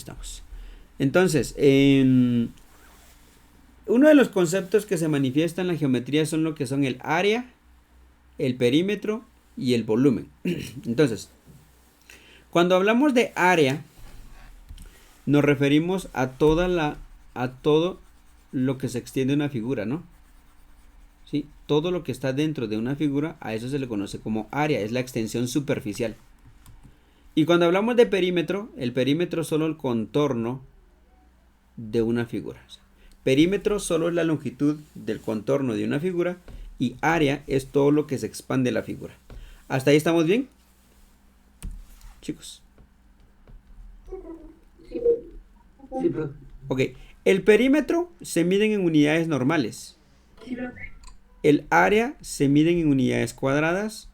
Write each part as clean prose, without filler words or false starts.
estamos. Entonces, uno de los conceptos que se manifiesta en la geometría son lo que son el área, el perímetro y el volumen. Entonces, cuando hablamos de área, nos referimos a todo lo que se extiende una figura, ¿no? ¿Sí? Todo lo que está dentro de una figura, a eso se le conoce como área, es la extensión superficial. Y cuando hablamos de perímetro, el perímetro es solo el contorno de una figura. O sea, perímetro solo es la longitud del contorno de una figura y área es todo lo que se expande la figura. ¿Hasta ahí estamos bien? Chicos. Sí, profe. Ok. El perímetro se mide en unidades normales. El área se mide en unidades cuadradas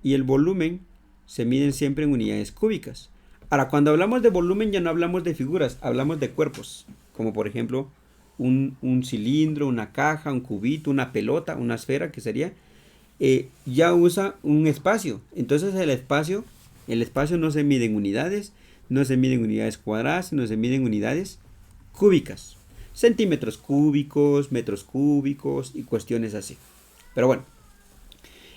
y el volumen se mide siempre en unidades cúbicas. Ahora, cuando hablamos de volumen ya no hablamos de figuras, hablamos de cuerpos, como por ejemplo un cilindro, una caja, un cubito, una pelota, una esfera, que sería, ya usa un espacio. Entonces el espacio no se mide en unidades, no se mide en unidades cuadradas, sino se mide en unidades cúbicas. Centímetros cúbicos, metros cúbicos y cuestiones así. Pero bueno.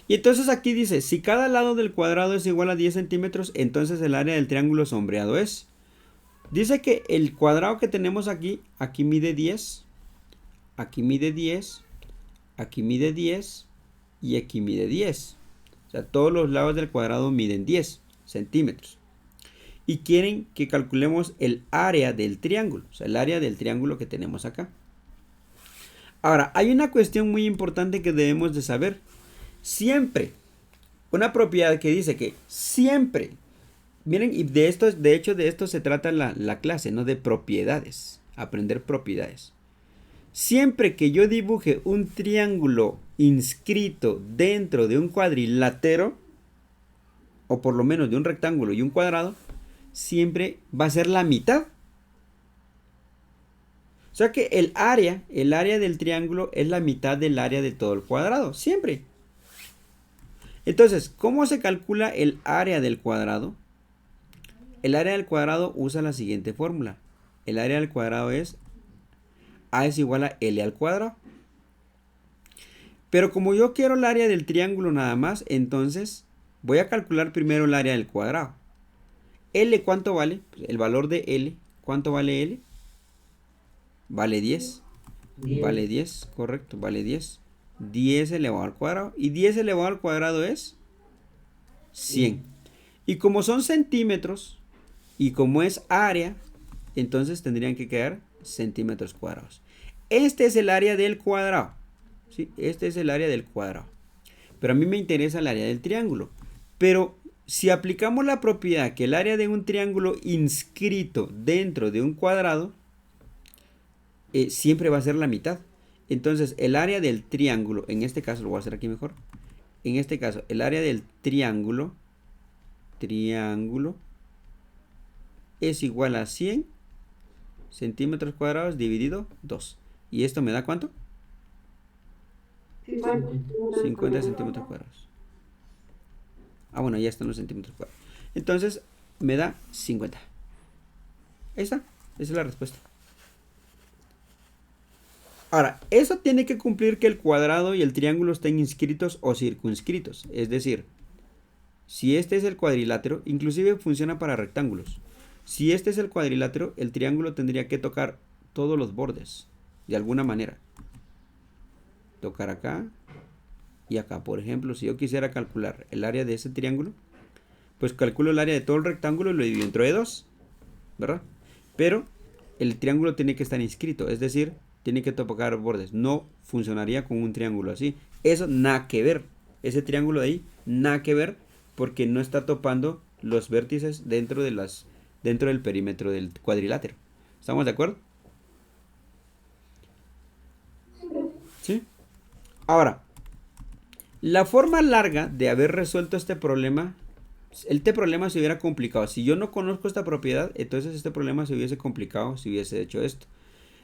Y entonces aquí dice, si cada lado del cuadrado es igual a 10 centímetros, entonces el área del triángulo sombreado es. Dice que el cuadrado que tenemos aquí mide 10, aquí mide 10, aquí mide 10 y aquí mide 10. O sea, todos los lados del cuadrado miden 10 centímetros. Y quieren que calculemos el área del triángulo, o sea, el área del triángulo que tenemos acá. Ahora, hay una cuestión muy importante que debemos de saber. Siempre, una propiedad que dice que siempre, miren, y de hecho de esto se trata la clase, ¿no? De propiedades, aprender propiedades. Siempre que yo dibuje un triángulo inscrito dentro de un cuadrilátero, o por lo menos de un rectángulo y un cuadrado, siempre va a ser la mitad. O sea que el área del triángulo es la mitad del área de todo el cuadrado, siempre. Entonces, ¿cómo se calcula el área del cuadrado? El área del cuadrado usa la siguiente fórmula. El área del cuadrado es A es igual a L al cuadrado. Pero como yo quiero el área del triángulo nada más, entonces voy a calcular primero el área del cuadrado. L, ¿cuánto vale? Pues el valor de L, ¿cuánto vale L? Vale 10. 10. Vale 10, correcto, vale 10. 10 elevado al cuadrado. Y 10 elevado al cuadrado es 100. Y como son centímetros y como es área, entonces tendrían que quedar centímetros cuadrados. Este es el área del cuadrado. ¿Sí? Este es el área del cuadrado. Pero a mí me interesa el área del triángulo. Pero si aplicamos la propiedad que el área de un triángulo inscrito dentro de un cuadrado, siempre va a ser la mitad. Entonces el área del triángulo, en este caso lo voy a hacer aquí mejor. En este caso, el área del triángulo es igual a 100 centímetros cuadrados dividido 2. ¿Y esto me da cuánto? 50 centímetros cuadrados. Ah, bueno, ya están los centímetros cuadrados. Entonces, me da 50. Ahí está. Esa es la respuesta. Ahora, eso tiene que cumplir que el cuadrado y el triángulo estén inscritos o circunscritos. Es decir, si este es el cuadrilátero, inclusive funciona para rectángulos. Si este es el cuadrilátero, el triángulo tendría que tocar todos los bordes, de alguna manera. Tocar acá y acá. Por ejemplo, si yo quisiera calcular el área de ese triángulo, pues calculo el área de todo el rectángulo y lo divido entre 2, ¿verdad? Pero el triángulo tiene que estar inscrito, es decir, tiene que tocar bordes. No funcionaría con un triángulo así. Eso nada que ver. Ese triángulo de ahí, nada que ver, porque no está topando los vértices dentro del perímetro del cuadrilátero. ¿Estamos de acuerdo? ¿Sí? Ahora, la forma larga de haber resuelto este problema se hubiera complicado. Si yo no conozco esta propiedad, entonces este problema se hubiese complicado si hubiese hecho esto.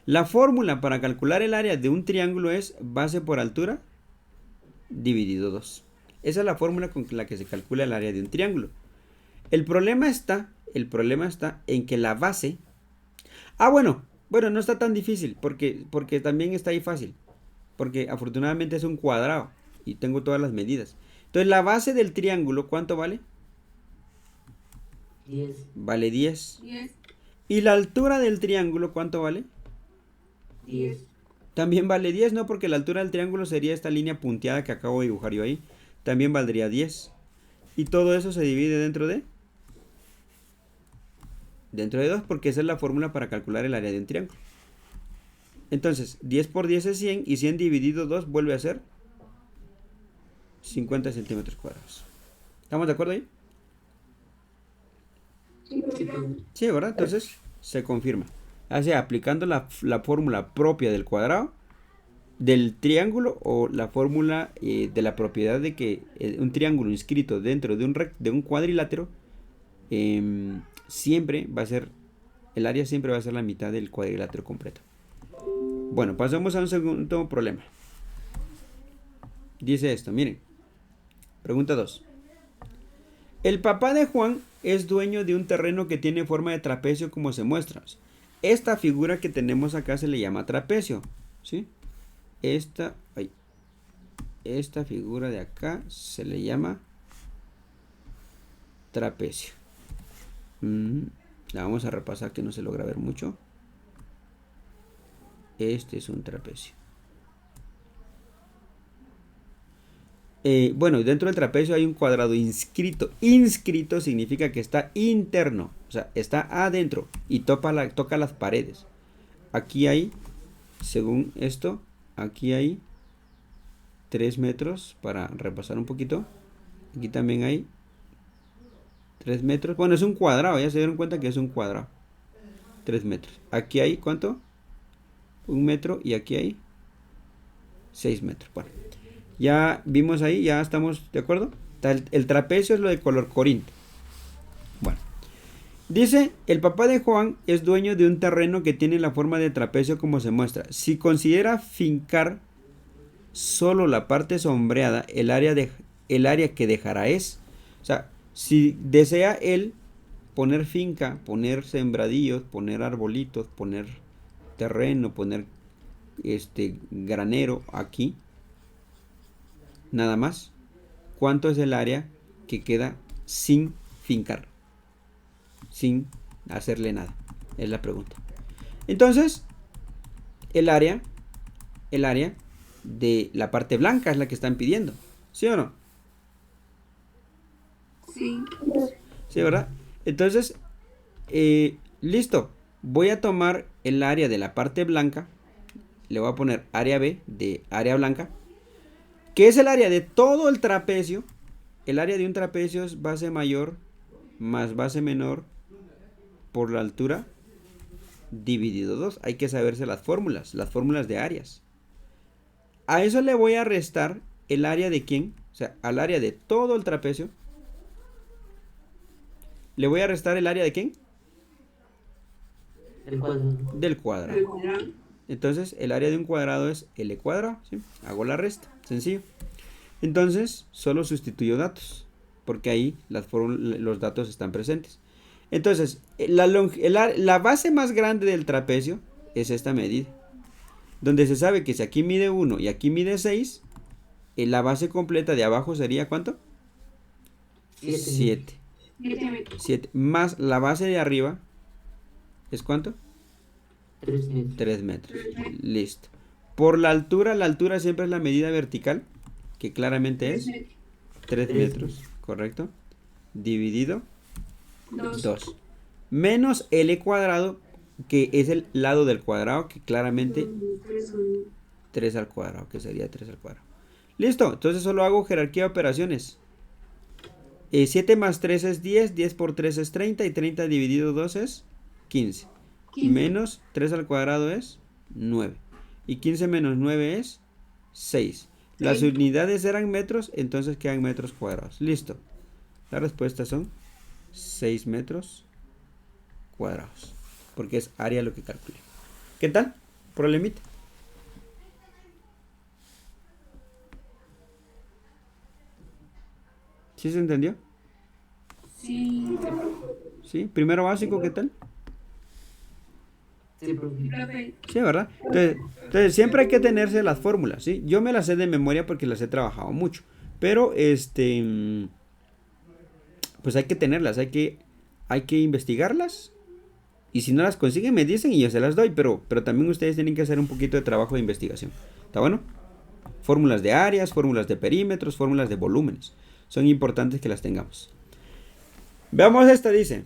La fórmula para calcular el área de un triángulo es base por altura dividido 2. Esa es la fórmula con la que se calcula el área de un triángulo. El problema está en que la base Ah, bueno, no está tan difícil porque también está ahí fácil. Porque afortunadamente es un cuadrado y tengo todas las medidas. Entonces la base del triángulo, ¿cuánto vale? 10. Vale 10. 10. ¿Y la altura del triángulo cuánto vale? 10. También vale 10, ¿no? Porque la altura del triángulo sería esta línea punteada que acabo de dibujar yo ahí. También valdría 10. Y todo eso se divide dentro de... Dentro de 2 porque esa es la fórmula para calcular el área de un triángulo. Entonces, 10 por 10 es 100 y 100 dividido 2 vuelve a ser 50 centímetros cuadrados. ¿Estamos de acuerdo ahí? Sí, profe. Sí, ¿verdad? Entonces se confirma. O sea, aplicando la fórmula propia del cuadrado, del triángulo o la fórmula de la propiedad de que un triángulo inscrito dentro de un cuadrilátero siempre va a ser, el área siempre va a ser la mitad del cuadrilátero completo. Bueno, pasamos a un segundo problema. Dice esto, miren. Pregunta 2. El papá de Juan es dueño de un terreno que tiene forma de trapecio como se muestra. Esta figura que tenemos acá se le llama trapecio, ¿sí? Esta figura de acá se le llama trapecio. La vamos a repasar que no se logra ver mucho. Este es un trapecio. Bueno, dentro del trapecio hay un cuadrado inscrito. Inscrito significa que está interno, o sea, está adentro y toca las paredes. Aquí hay, según esto, aquí hay 3 metros para repasar un poquito. Aquí también hay 3 metros. Bueno, es un cuadrado, ya se dieron cuenta que es un cuadrado. 3 metros. Aquí hay, ¿cuánto? 1 metro y aquí hay 6 metros. Bueno, ya vimos ahí, ya estamos de acuerdo. El trapecio es lo de color corinto. Bueno, dice, el papá de Juan es dueño de un terreno que tiene la forma de trapecio como se muestra. Si considera fincar solo la parte sombreada, el área que dejará es, o sea, si desea él poner finca, poner sembradillos, poner arbolitos, poner terreno, poner granero aquí, nada más, ¿cuánto es el área que queda sin fincar? Sin hacerle nada, es la pregunta. Entonces, el área de la parte blanca es la que están pidiendo, ¿sí o no? Sí. Sí, ¿verdad? Entonces, listo. Voy a tomar el área de la parte blanca. Le voy a poner área B de área blanca. Que es el área de todo el trapecio. El área de un trapecio es base mayor más base menor por la altura dividido 2. Hay que saberse las fórmulas de áreas. A eso le voy a restar el área de ¿quién? O sea, al área de todo el trapecio. Le voy a restar el área de ¿quién? El cuadrado. Del cuadrado. El cuadrado. Entonces, el área de un cuadrado es L cuadrado, ¿sí? Hago la resta, sencillo. Entonces, solo sustituyo datos, porque ahí los datos están presentes. Entonces, la base más grande del trapecio es esta medida, donde se sabe que si aquí mide 1 y aquí mide 6, la base completa de abajo sería ¿cuánto? 7. 7 metros. 7. Más la base de arriba, ¿es cuánto? 3 metros. 3 metros. Listo. Por la altura siempre es la medida vertical, que claramente es 3 metros, ¿correcto? Dividido 2. Menos L cuadrado, que es el lado del cuadrado, que claramente 3 al cuadrado, que sería 3 al cuadrado. Listo, entonces solo hago jerarquía de operaciones. 7 más 3 es 10, 10 por 3 es 30 y 30 dividido 2 es 15. Menos 3 al cuadrado es 9. Y 15 menos 9 es 6. Las unidades eran metros, entonces quedan metros cuadrados. Listo. La respuesta son 6 metros cuadrados. Porque es área lo que calculé. ¿Qué tal? Problemita. ¿Sí se entendió? Sí. ¿Sí? Primero básico, ¿qué tal? Sí, profe. Sí, ¿verdad? Entonces siempre hay que tenerse las fórmulas, ¿sí? Yo me las sé de memoria porque las he trabajado mucho. Pero pues hay que tenerlas, hay que investigarlas. Y si no las consiguen, me dicen y yo se las doy. Pero también ustedes tienen que hacer un poquito de trabajo de investigación. ¿Está bueno? Fórmulas de áreas, fórmulas de perímetros, fórmulas de volúmenes. Son importantes que las tengamos. Veamos esta, dice.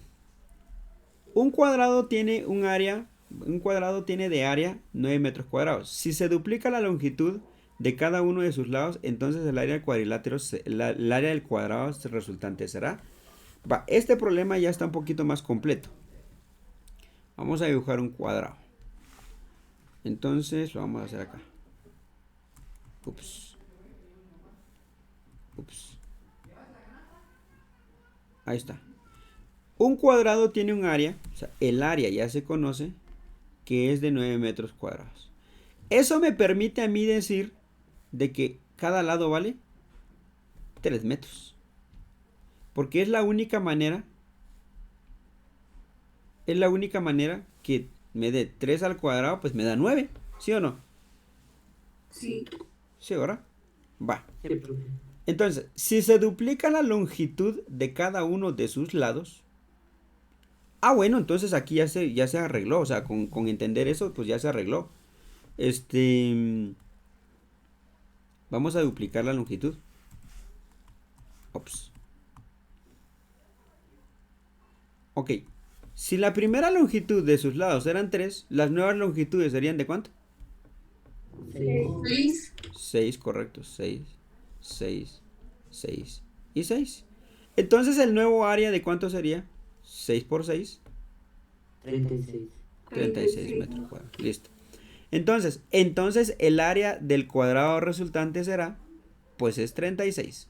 Un cuadrado tiene de área 9 metros cuadrados. Si se duplica la longitud de cada uno de sus lados, entonces el área del cuadrilátero, el área del cuadrado resultante será. Este problema ya está un poquito más completo. Vamos a dibujar un cuadrado. Entonces lo vamos a hacer acá. Ups. Ahí está. Un cuadrado tiene un área, o sea, el área ya se conoce, que es de 9 metros cuadrados. Eso me permite a mí decir de que cada lado vale 3 metros. Porque es la única manera que me dé 3 al cuadrado, pues me da 9. ¿Sí o no? Sí. Sí, ¿verdad? Va. Sí, profe. Entonces, si se duplica la longitud de cada uno de sus lados. Bueno, entonces aquí ya se arregló. O sea, con entender eso, pues ya se arregló. Vamos a duplicar la longitud. Ops. Ok. Si la primera longitud de sus lados eran 3, las nuevas longitudes serían ¿de cuánto? 6. 6, correcto. 6, 6, 6 y 6. Entonces el nuevo área ¿de cuánto sería? 6 por 6. 36. 36 metros cuadrados. Listo. Entonces el área del cuadrado resultante será, pues es 36.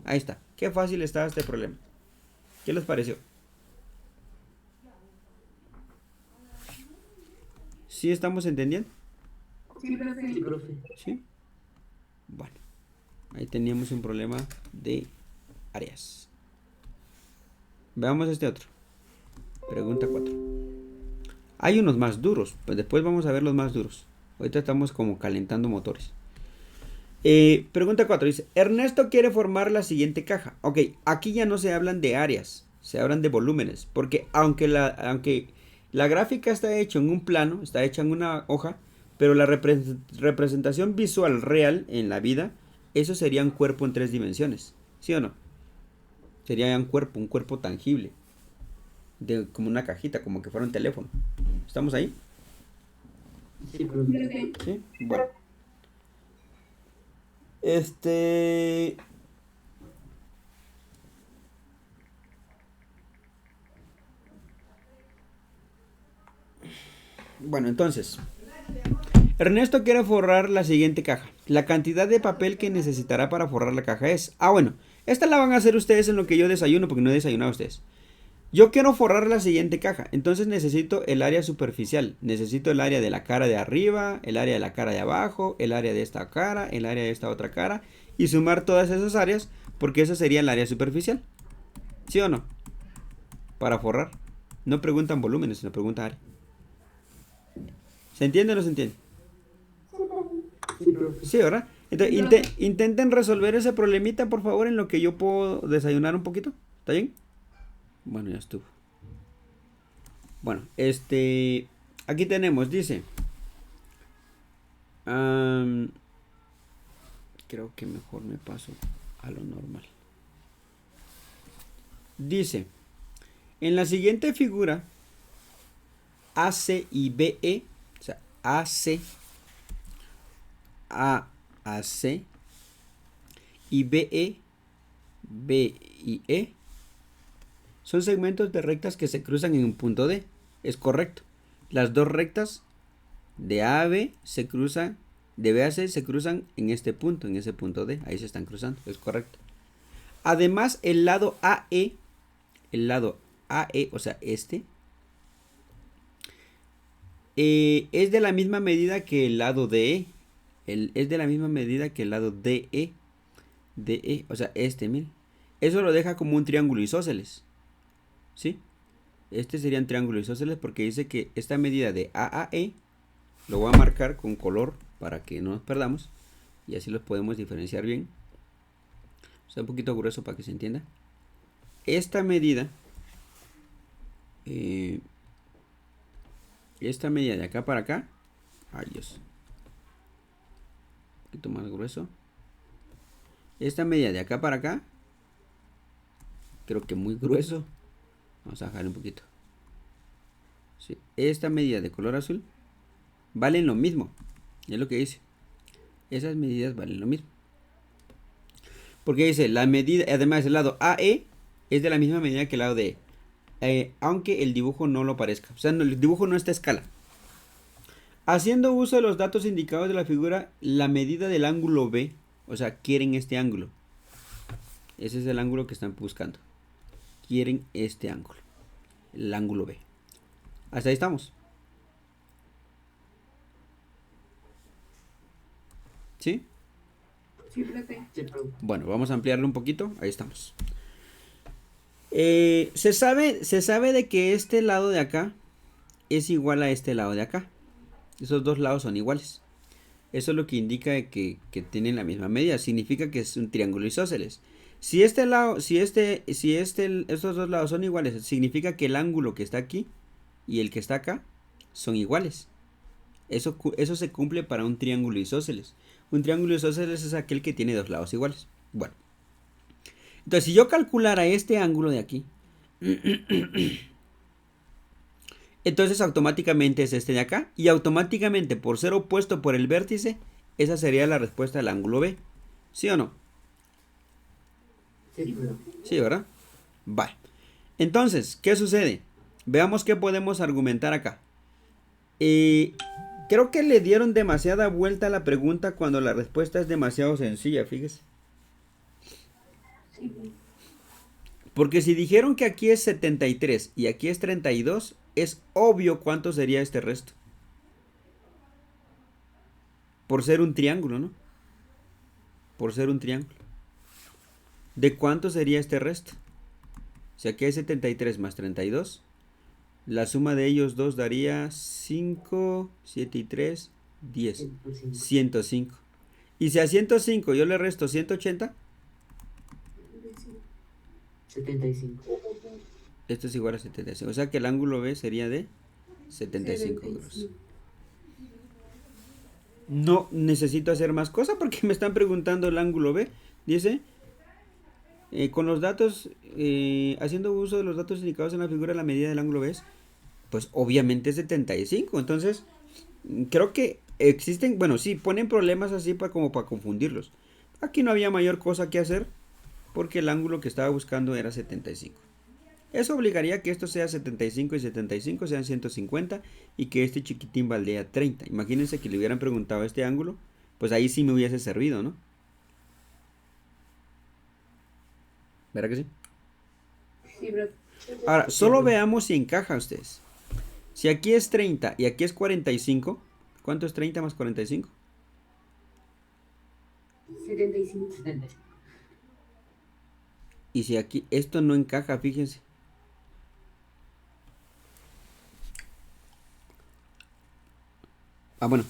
Ahí está. Qué fácil está este problema. ¿Qué les pareció? ¿Sí estamos entendiendo? Sí, profe. ¿Sí? Bueno. Ahí teníamos un problema de áreas. Veamos este otro. Pregunta 4. Hay unos más duros, pues después vamos a ver los más duros. Ahorita estamos como calentando motores. Pregunta 4 dice, Ernesto quiere formar la siguiente caja. Ok, aquí ya no se hablan de áreas, se hablan de volúmenes. Porque aunque la gráfica está hecha en un plano, está hecha en una hoja, pero la representación visual real en la vida, eso sería un cuerpo en 3 dimensiones. ¿Sí o no? Sería un cuerpo tangible. Como una cajita, como que fuera un teléfono. ¿Estamos ahí? Sí, profe. Sí, bueno. Bueno, entonces. Ernesto quiere forrar la siguiente caja. La cantidad de papel que necesitará para forrar la caja es... bueno, esta la van a hacer ustedes en lo que yo desayuno, porque no he desayunado ustedes. Yo quiero forrar la siguiente caja, entonces necesito el área superficial. Necesito el área de la cara de arriba, el área de la cara de abajo, el área de esta cara, el área de esta otra cara. Y sumar todas esas áreas, porque esa sería el área superficial. ¿Sí o no? Para forrar. No preguntan volúmenes, sino preguntan área. ¿Se entiende o no se entiende? Sí, profe. Sí, ¿verdad? Entonces, intenten resolver ese problemita, por favor, en lo que yo puedo desayunar un poquito. ¿Está bien? Bueno, ya estuvo. Bueno, aquí tenemos, dice. Creo que mejor me paso a lo normal. Dice, en la siguiente figura, AC y BE, o sea, AC y BE, B y E, son segmentos de rectas que se cruzan en un punto D. Es correcto. Las dos rectas de A a B se cruzan, de B a C se cruzan en este punto, en ese punto D. Ahí se están cruzando. Es correcto. Además, el lado AE, o sea, es de la misma medida que el lado DE. Es de la misma medida que el lado DE. DE, o sea, miren. Eso lo deja como un triángulo isósceles. ¿Sí? Este sería un triángulo isósceles porque dice que esta medida de A a E lo voy a marcar con color para que no nos perdamos y así los podemos diferenciar bien. O sea, un poquito grueso para que se entienda. Esta medida de acá para acá, ay Dios, un poquito más grueso. Esta medida de acá para acá, creo que muy grueso. Vamos a bajar un poquito. Sí, esta medida de color azul valen lo mismo. Es lo que dice. Esas medidas valen lo mismo. Porque dice, la medida, además el lado AE es de la misma medida que el lado de aunque el dibujo no lo parezca. O sea, el dibujo no está a escala. Haciendo uso de los datos indicados de la figura, la medida del ángulo B, o sea, quieren este ángulo. Ese es el ángulo que están buscando. Quieren este ángulo. El ángulo B. Hasta ahí estamos. ¿Sí? Sí, profe. Bueno, vamos a ampliarlo un poquito. Ahí estamos. Se sabe de que este lado de acá es igual a este lado de acá. Esos dos lados son iguales. Eso es lo que indica que tienen la misma medida. Significa que es un triángulo isósceles. Si este lado, estos dos lados son iguales, significa que el ángulo que está aquí y el que está acá son iguales. Eso se cumple para un triángulo isósceles. Un triángulo isósceles es aquel que tiene dos lados iguales. Bueno. Entonces, si yo calculara este ángulo de aquí, entonces automáticamente es este de acá. Y automáticamente, por ser opuesto por el vértice, esa sería la respuesta al ángulo B. ¿Sí o no? Sí, profe. Sí, ¿verdad? Vale. Entonces, ¿qué sucede? Veamos qué podemos argumentar acá. Creo que le dieron demasiada vuelta a la pregunta cuando la respuesta es demasiado sencilla, fíjese. Porque si dijeron que aquí es 73 y aquí es 32, es obvio cuánto sería este resto. Por ser un triángulo, ¿no? Por ser un triángulo. ¿De cuánto sería este resto? Si aquí hay 73 más 32, la suma de ellos dos daría 5, 7 y 3, 10. 105. Y si a 105 yo le resto 180, 75. esto es igual a 75. O sea que el ángulo B sería de 75 grados. No necesito hacer más cosas porque me están preguntando el ángulo B. Dice, con los datos, haciendo uso de los datos indicados en la figura, la medida del ángulo B es, pues obviamente es 75. Entonces, creo que existen, bueno, sí, ponen problemas así como para confundirlos. Aquí no había mayor cosa que hacer porque el ángulo que estaba buscando era 75. Eso obligaría a que esto sea 75 y 75 sean 150 y que este chiquitín valdría 30. Imagínense que le hubieran preguntado este ángulo, pues ahí sí me hubiese servido, ¿no? ¿Verdad que sí? Sí, profe. Ahora, solo veamos si encaja a ustedes. Si aquí es 30 y aquí es 45, ¿cuánto es 30 más 45? 75. 75. Y si aquí esto no encaja, fíjense. Ah, bueno.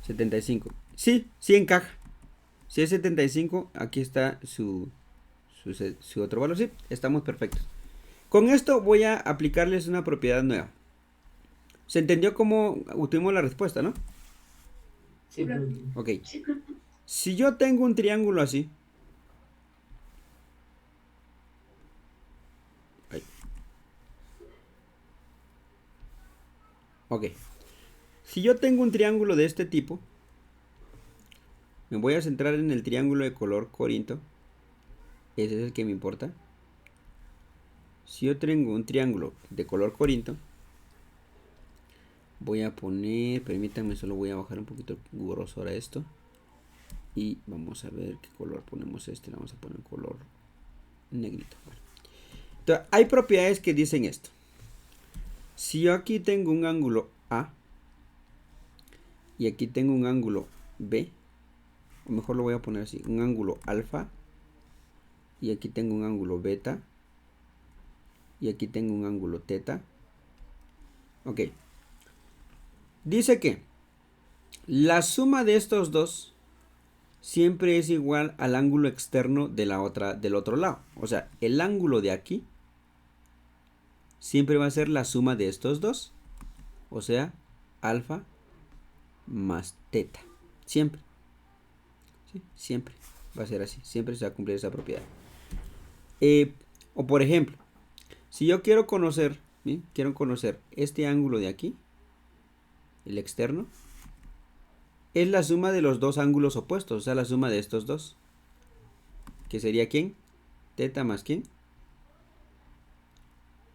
75. Sí encaja. Si es 75, aquí está su otro valor. Sí, estamos perfectos. Con esto voy a aplicarles una propiedad nueva. ¿Se entendió cómo obtuvimos la respuesta, no? Sí, profe. Ok. Si yo tengo un triángulo así. Ay. Ok. Si yo tengo un triángulo de este tipo, me voy a centrar en el triángulo de color corinto. Ese es el que me importa. Si yo tengo un triángulo de color corinto, voy a poner, permítanme, solo voy a bajar un poquito el grosor a esto. Y vamos a ver qué color ponemos este. Le vamos a poner color negrito. Bueno. Entonces, hay propiedades que dicen esto. Si yo aquí tengo un ángulo A y aquí tengo un ángulo B, o mejor lo voy a poner así, un ángulo alfa, y aquí tengo un ángulo beta, y aquí tengo un ángulo teta. Ok. Dice que la suma de estos dos siempre es igual al ángulo externo de del otro lado. O sea, el ángulo de aquí siempre va a ser la suma de estos dos. O sea, alfa más teta. Siempre. ¿Sí? Siempre va a ser así. Siempre se va a cumplir esa propiedad. O por ejemplo, si yo quiero conocer, ¿sí? Quiero conocer este ángulo de aquí, el externo, es la suma de los dos ángulos opuestos, o sea, la suma de estos dos. ¿Que sería quién? Teta más quién?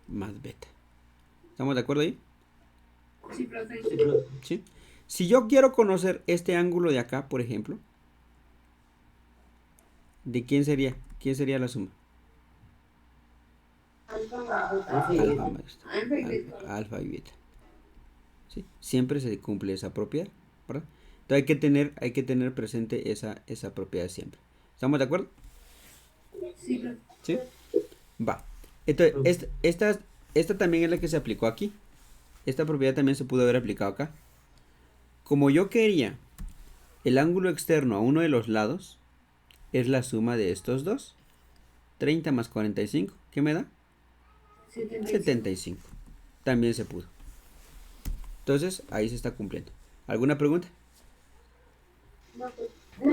Más beta. ¿Estamos de acuerdo ahí? Sí, profe. Sí, profe. ¿Sí? Si yo quiero conocer este ángulo de acá, por ejemplo, ¿de quién sería? ¿Quién sería la suma? Alfa más beta. Alfa y beta. ¿Sí? Siempre se cumple esa propiedad, ¿verdad? Entonces hay que tener presente esa propiedad siempre. ¿Estamos de acuerdo? Sí, profe. ¿Sí? Va. Entonces, esta también es la que se aplicó aquí. Esta propiedad también se pudo haber aplicado acá. Como yo quería el ángulo externo a uno de los lados, es la suma de estos dos. 30 más 45, ¿qué me da? 75. También se pudo. Entonces, ahí se está cumpliendo. ¿Alguna pregunta? No,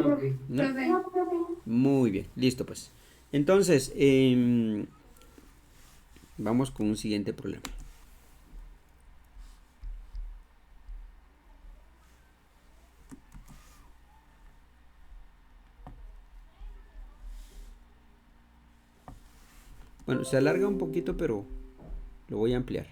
profe. ¿No? Muy bien, listo pues. Entonces, vamos con un siguiente problema. Bueno, se alarga un poquito, pero lo voy a ampliar.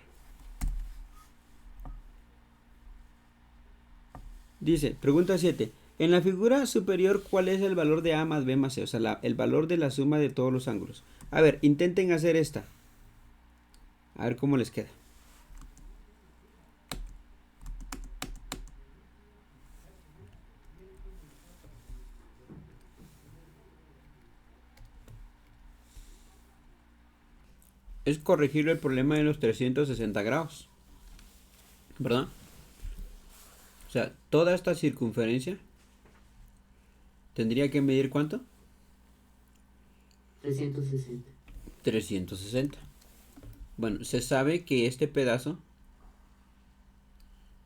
Dice, pregunta 7. En la figura superior, ¿cuál es el valor de A más B más C? O sea, el valor de la suma de todos los ángulos. A ver, intenten hacer esta. A ver cómo les queda. Es corregir el problema de los 360 grados. ¿Verdad? O sea, toda esta circunferencia tendría que medir ¿cuánto? 360. 360. Bueno, se sabe que este pedazo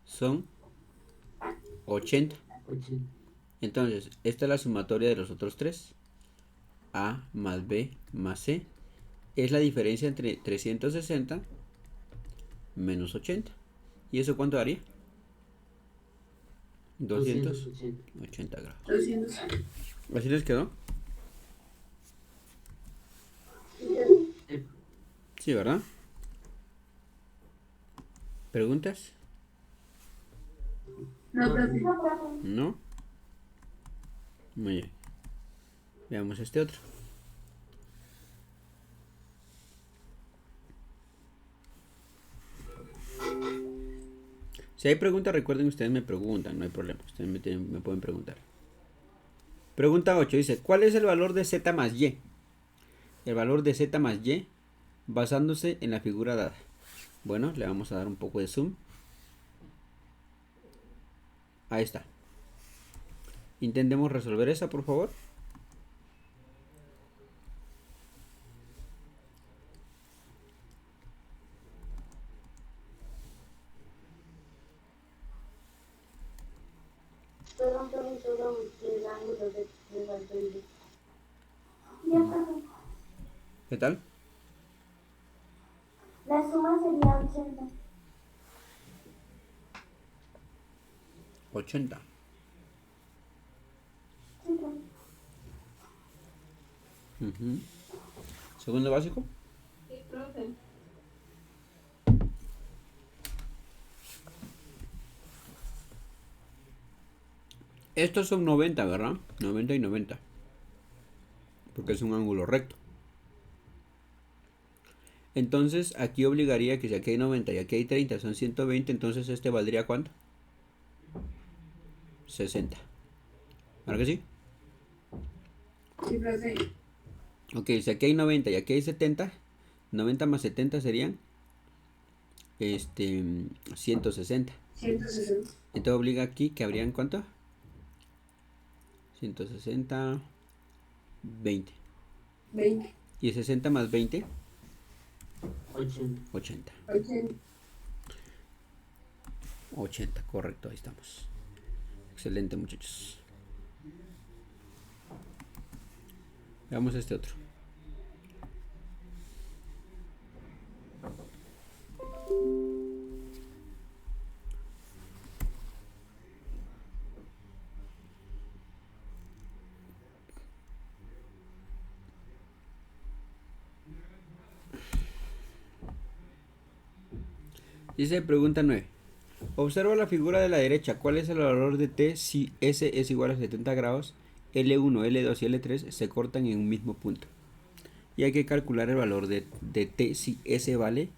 son 80. 80. Entonces, esta es la sumatoria de los otros tres. A más B más C es la diferencia entre 360 menos 80. ¿Y eso cuánto daría? 280 grados. 280. ¿Así les quedó? Sí, ¿verdad? ¿Preguntas? No, profe. ¿No? Muy bien. Veamos este otro. Si hay preguntas, recuerden, ustedes me preguntan, no hay problema. Ustedes me pueden preguntar. Pregunta 8 dice, ¿cuál es el valor de z más y? El valor de z más y basándose en la figura dada. Bueno, le vamos a dar un poco de zoom. Ahí está. Intentemos resolver esa, por favor. ¿Qué tal? La suma sería 80. 80. Sí, profe. Segundo básico. Sí, profe. Estos son 90, ¿verdad? 90 y 90. Porque es un ángulo recto. Entonces, aquí obligaría que si aquí hay 90 y aquí hay 30, son 120, entonces este valdría ¿cuánto? 60. ¿Verdad que sí? Sí, profe. Ok, si aquí hay 90 y aquí hay 70, 90 más 70 serían 160. 160. Entonces obliga aquí que habrían ¿cuánto? 160, 20. 20. Y 60 más 20, 80. 80. 80. 80, correcto, ahí estamos. Excelente, muchachos. Veamos este otro. Dice pregunta 9. Observa la figura de la derecha. ¿Cuál es el valor de t si S es igual a 70 grados? L1, L2 y L3 se cortan en un mismo punto. Y hay que calcular el valor de t si S vale.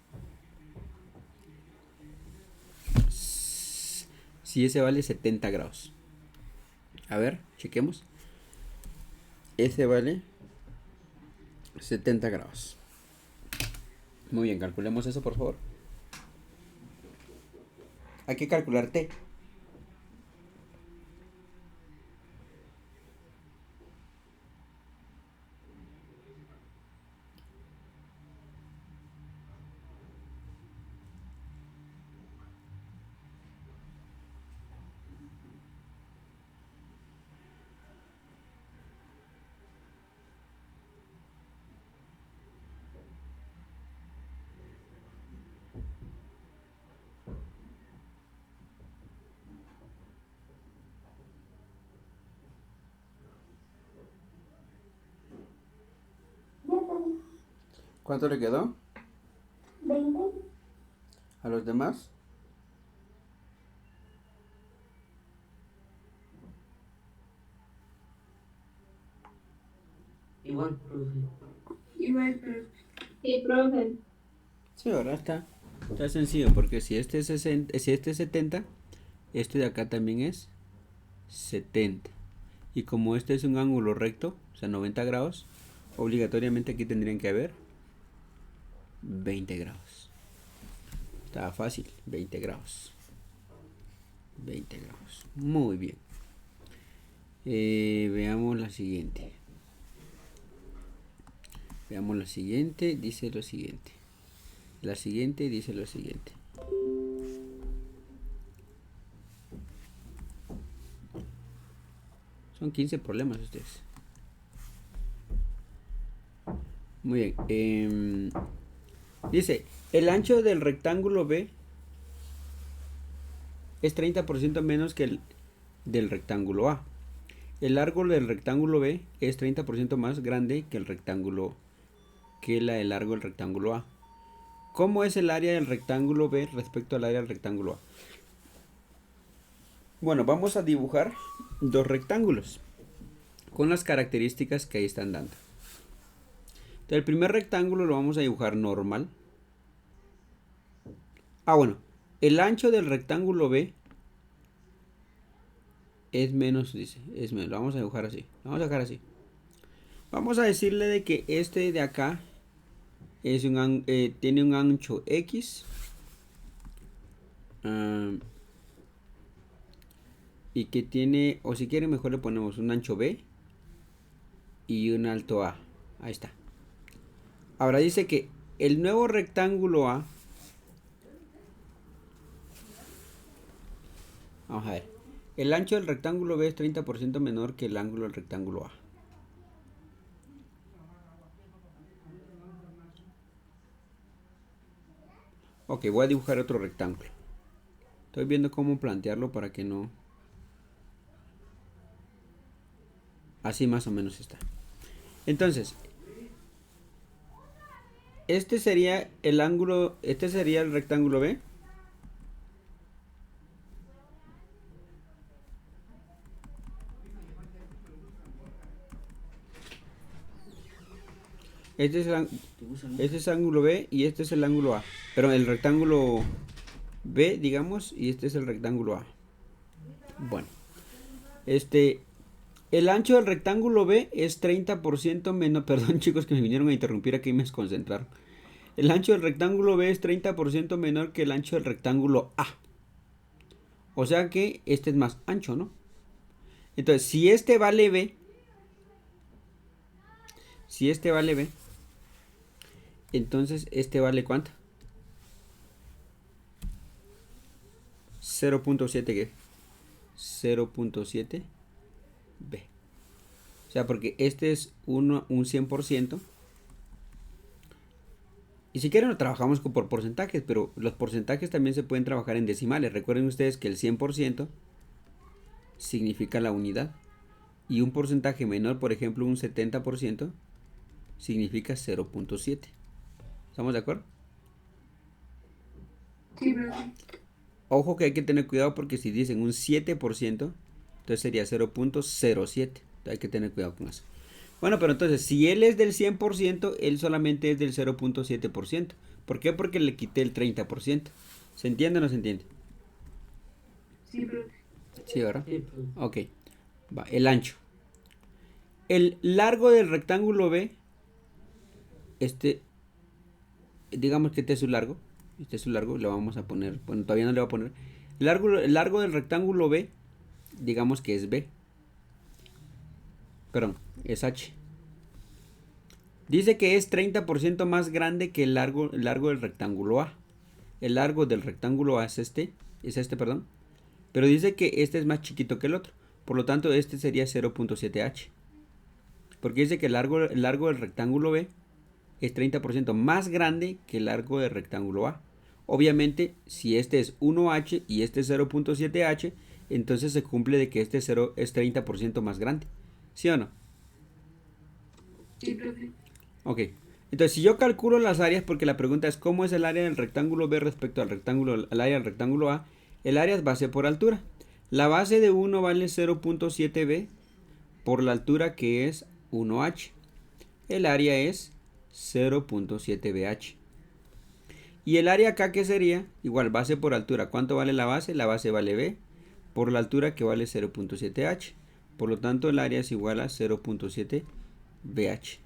Si S vale 70 grados. A ver, chequemos. S vale 70 grados. Muy bien, calculemos eso por favor. Hay que calcular t. Ya salí. ¿Cuánto le quedó 20. a los demás? Igual, profe. Igual, profe. Sí, profe. Sí, ahora está sencillo porque si este es 60, si este es 70, este de acá también es 70. Y como este es un ángulo recto, o sea 90 grados, obligatoriamente aquí tendrían que haber 20 grados. Estaba fácil, 20 grados. 20 grados. Muy bien. Veamos la siguiente. Veamos la siguiente. Dice lo siguiente. La siguiente dice lo siguiente. Son 15 problemas ustedes. Muy bien. Dice, el ancho del rectángulo B es 30% menos que el del rectángulo A. El largo del rectángulo B es 30% más grande que el rectángulo el largo del rectángulo A. ¿Cómo es el área del rectángulo B respecto al área del rectángulo A? Bueno, vamos a dibujar dos rectángulos con las características que ahí están dando. Entonces, el primer rectángulo lo vamos a dibujar normal. Bueno, el ancho del rectángulo B es menos, dice, es menos. Lo vamos a dibujar así. Lo vamos a dejar así. Vamos a decirle de que este de acá es tiene un ancho X. Y que tiene, o si quieren mejor le ponemos un ancho B y un alto A. Ahí está. Ahora dice que el nuevo rectángulo A, vamos a ver, el ancho del rectángulo B es 30% menor que el ángulo del rectángulo A. Ok, voy a dibujar otro rectángulo. Estoy viendo cómo plantearlo para que no... Así más o menos está. Entonces, este sería el ángulo, este sería el rectángulo B. Este es el ángulo B y este es el ángulo A. Pero el rectángulo B, digamos, y este es el rectángulo A. Bueno, el ancho del rectángulo B es 30% menos. Perdón, chicos, que me vinieron a interrumpir aquí y me desconcentraron. El ancho del rectángulo B es 30% menor que el ancho del rectángulo A. O sea que este es más ancho, ¿no? Entonces, si este vale B, entonces este vale ¿cuánto? 0.7 ¿qué? 0.7 B. O sea, porque este es un 100%. Y si quieren lo trabajamos por porcentajes, pero los porcentajes también se pueden trabajar en decimales. Recuerden ustedes que el 100% significa la unidad. Y un porcentaje menor, por ejemplo un 70%, significa 0.7. ¿Estamos de acuerdo? Sí, profe. Ojo que hay que tener cuidado porque si dicen un 7%, entonces sería 0.07. Hay que tener cuidado con eso. Bueno, pero entonces, si él es del 100%, él solamente es del 0.7%. ¿Por qué? Porque le quité el 30%. ¿Se entiende o no se entiende? Sí, profe. Sí, ¿verdad? Sí, profe. Ok. Va, el ancho. El largo del rectángulo B, digamos que este es su largo. Este es su largo, le vamos a poner, bueno, todavía no le voy a poner. El largo del rectángulo B, digamos que es B. Perdón, es H. Dice que es 30% más grande que el largo del rectángulo A. El largo del rectángulo A es este, perdón. Pero dice que este es más chiquito que el otro. Por lo tanto, este sería 0.7H. Porque dice que el largo del rectángulo B es 30% más grande que el largo del rectángulo A. Obviamente, si este es 1H y este es 0.7H, entonces se cumple de que este 0 es 30% más grande. ¿Sí o no? Sí, profe. Ok. Entonces, si yo calculo las áreas, porque la pregunta es ¿cómo es el área del rectángulo B respecto al área del rectángulo A? El área es base por altura. La base de 1 vale 0.7B por la altura que es 1H. El área es 0.7BH. Y el área acá que sería, igual base por altura. ¿Cuánto vale la base? La base vale B por la altura que vale 0.7H. Por lo tanto, el área es igual a 0.7BH.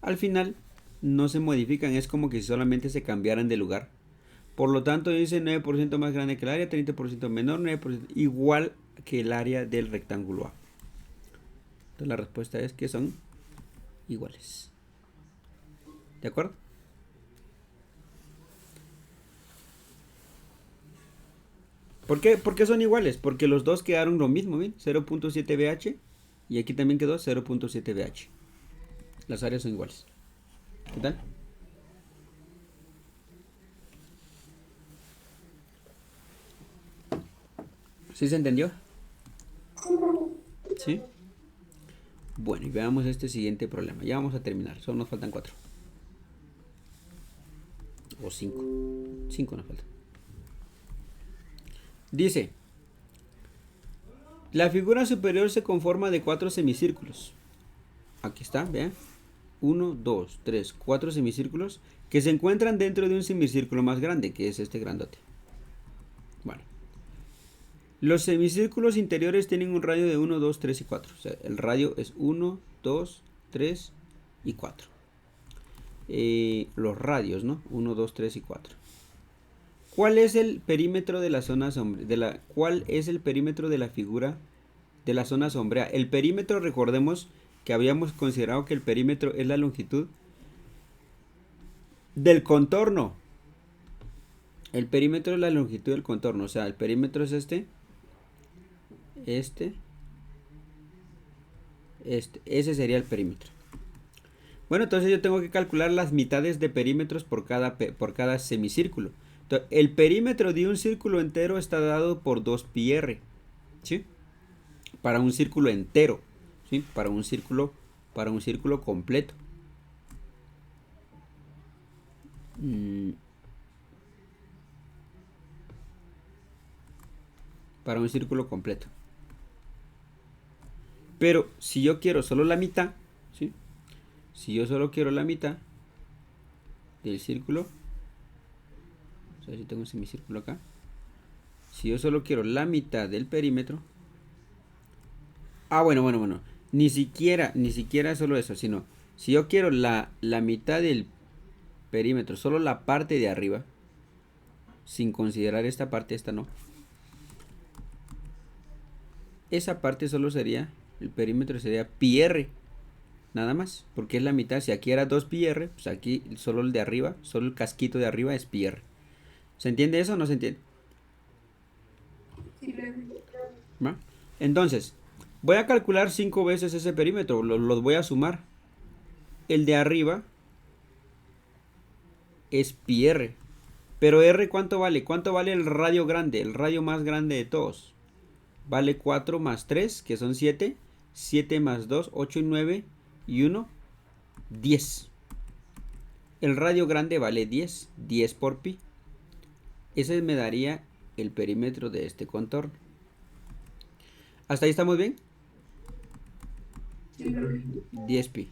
Al final no se modifican, es como que si solamente se cambiaran de lugar. Por lo tanto dice 9% más grande que el área, 30% menor, 9% igual que el área del rectángulo A. Entonces la respuesta es que son iguales. ¿De acuerdo? ¿Por qué son iguales? Porque los dos quedaron lo mismo, ¿ven? 0.7BH y aquí también quedó 0.7BH. Las áreas son iguales. ¿Qué tal? ¿Sí se entendió? ¿Sí? Bueno, y veamos este siguiente problema. Ya vamos a terminar. Solo nos faltan 4. O 5. 5 nos faltan. Dice, la figura superior se conforma de 4 semicírculos. Aquí está, vean. 1, 2, 3, 4 semicírculos que se encuentran dentro de un semicírculo más grande, que es este grandote. Bueno. Los semicírculos interiores tienen un radio de 1, 2, 3 y 4. O sea, el radio es 1, 2, 3 y 4. Los radios, ¿no? 1, 2, 3 y 4. ¿Cuál es el perímetro de la zona sombreada? ¿Cuál es el perímetro de la figura de la zona sombreada? El perímetro, recordemos que habíamos considerado que el perímetro es la longitud del contorno. El perímetro es la longitud del contorno. O sea, el perímetro es este. Ese sería el perímetro. Bueno, entonces yo tengo que calcular las mitades de perímetros por cada semicírculo. Entonces, el perímetro de un círculo entero está dado por 2πr. ¿Sí? Para un círculo entero. ¿Sí? Para un círculo completo. Para un círculo completo. Pero si yo quiero solo la mitad, ¿sí? Si yo solo quiero la mitad del círculo, o sea, si tengo un semicírculo acá, si yo solo quiero la mitad del perímetro, bueno, ni siquiera solo eso, sino si yo quiero la mitad del perímetro, solo la parte de arriba, sin considerar esta parte, esta no. Esa parte solo sería, el perímetro sería pi r, nada más, porque es la mitad. Si aquí era 2 pi r, pues aquí solo el de arriba, solo el casquito de arriba es pi r. ¿Se entiende eso o no se entiende? Sí, profe. ¿Va? Entonces, voy a calcular 5 veces ese perímetro, los voy a sumar. El de arriba es pi r. Pero r, ¿cuánto vale? ¿Cuánto vale el radio grande? El radio más grande de todos. Vale 4 más 3, que son 7. 7 más 2, 8 y 9. Y 1, 10. El radio grande vale 10. 10 por pi. Ese me daría el perímetro de este contorno. ¿Hasta ahí estamos bien? Sí, profe. 10 pi.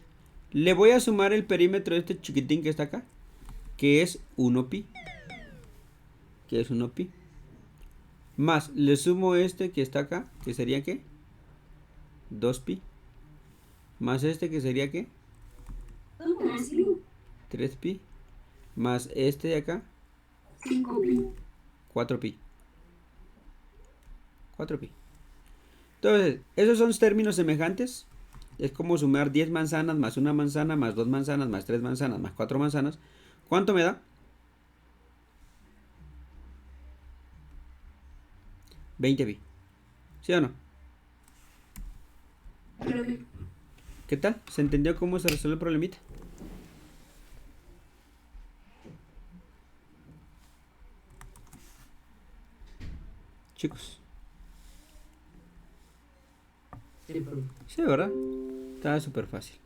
Le voy a sumar el perímetro de este chiquitín que está acá, que es 1 pi. Que es 1 pi. Más, le sumo este que está acá, que sería ¿qué? 2 pi. Más este que sería ¿qué? 3 pi. Más este de acá, 5 pi. 4 pi. 4 pi. Entonces, esos son términos semejantes. Es como sumar 10 manzanas más una manzana más 2 manzanas más 3 manzanas más 4 manzanas. ¿Cuánto me da? 20 pi. ¿Sí o no? Profe. ¿Qué tal? ¿Se entendió cómo se resuelve el problemita? Chicos. Sí, profe. Sí, ¿verdad? Está súper fácil.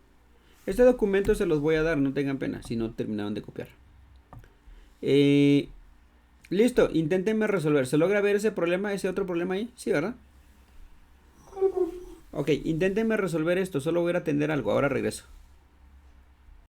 Este documento se los voy a dar, no tengan pena, si no terminaron de copiar. Listo, inténtenme resolver. ¿Se logra ver ese problema, ese otro problema ahí? Sí, ¿verdad? Ok, inténtenme resolver esto, solo voy a ir a atender algo, ahora regreso.